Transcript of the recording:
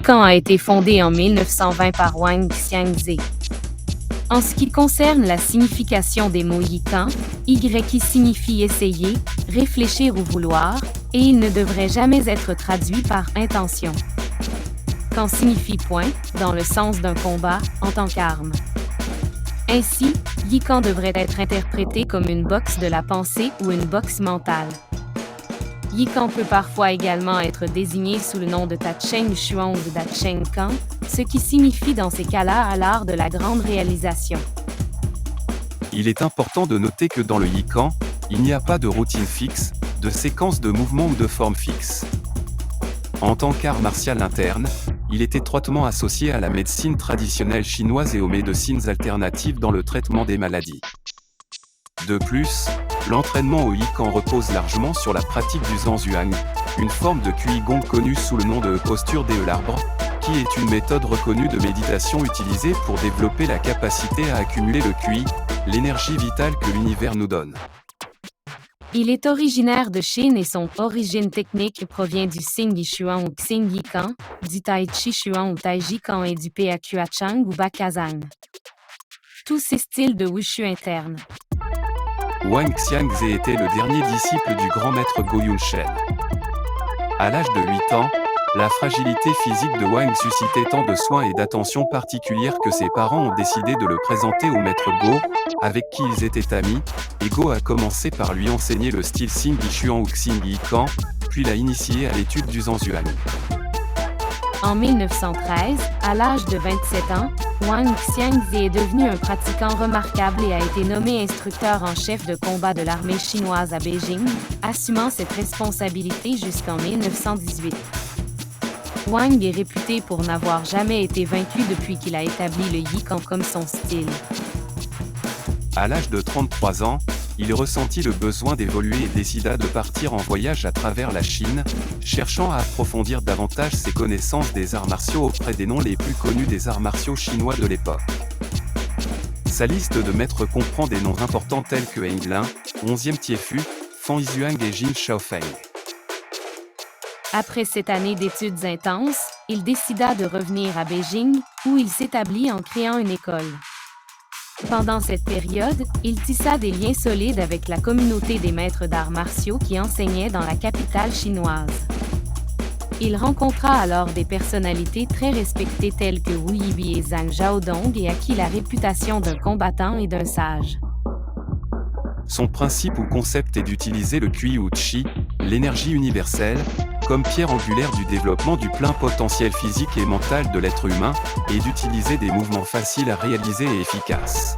Yikan a été fondé en 1920 par Wang Xiangze. En ce qui concerne la signification des mots Yikan, Y qui signifie essayer, réfléchir ou vouloir, et il ne devrait jamais être traduit par intention. Kan signifie point, dans le sens d'un combat, en tant qu'arme. Ainsi, Yikan devrait être interprété comme une boxe de la pensée ou une boxe mentale. Yikan peut parfois également être désigné sous le nom de Tacheng Xuan ou de Dacheng Kan, ce qui signifie dans ces cas-là à l'art de la grande réalisation. Il est important de noter que dans le Yikan, il n'y a pas de routine fixe, de séquence de mouvements ou de forme fixe. En tant qu'art martial interne, il est étroitement associé à la médecine traditionnelle chinoise et aux médecines alternatives dans le traitement des maladies. De plus, l'entraînement au Yikan repose largement sur la pratique du Zhangzuan, une forme de Qigong connue sous le nom de posture de l'arbre, qui est une méthode reconnue de méditation utilisée pour développer la capacité à accumuler le Qi, l'énergie vitale que l'univers nous donne. Il est originaire de Chine et son origine technique provient du Xing Yishuan ou Xing Yikan, du Tai Chi Chuan ou Tai Chi Kan et du Peakuachang ou Bakazang. Tous ces styles de Wushu interne. Wang Xiangze était le dernier disciple du grand maître Go Yunshen. À l'âge de 8 ans, la fragilité physique de Wang suscitait tant de soins et d'attention particulière que ses parents ont décidé de le présenter au maître Go, avec qui ils étaient amis, et Go a commencé par lui enseigner le style Xing Yishuan ou Xing Yikan, puis l'a initié à l'étude du Zhangzuan. En 1913, à l'âge de 27 ans, Wang Xiangze est devenu un pratiquant remarquable et a été nommé instructeur en chef de combat de l'armée chinoise à Beijing, assumant cette responsabilité jusqu'en 1918. Wang est réputé pour n'avoir jamais été vaincu depuis qu'il a établi le Yikan comme son style. À l'âge de 33 ans, il ressentit le besoin d'évoluer et décida de partir en voyage à travers la Chine, cherchant à approfondir davantage ses connaissances des arts martiaux auprès des noms les plus connus des arts martiaux chinois de l'époque. Sa liste de maîtres comprend des noms importants tels que Heng Lin, 11e Tiefu, Fan Yizhuang et Jin Shaofeng. Après cette année d'études intenses, il décida de revenir à Beijing, où il s'établit en créant une école. Pendant cette période, il tissa des liens solides avec la communauté des maîtres d'arts martiaux qui enseignaient dans la capitale chinoise. Il rencontra alors des personnalités très respectées telles que Wu Yibi et Zhang Zhaodong et acquit la réputation d'un combattant et d'un sage. Son principe ou concept est d'utiliser le Qi ou Qi, l'énergie universelle, comme pierre angulaire du développement du plein potentiel physique et mental de l'être humain, et d'utiliser des mouvements faciles à réaliser et efficaces.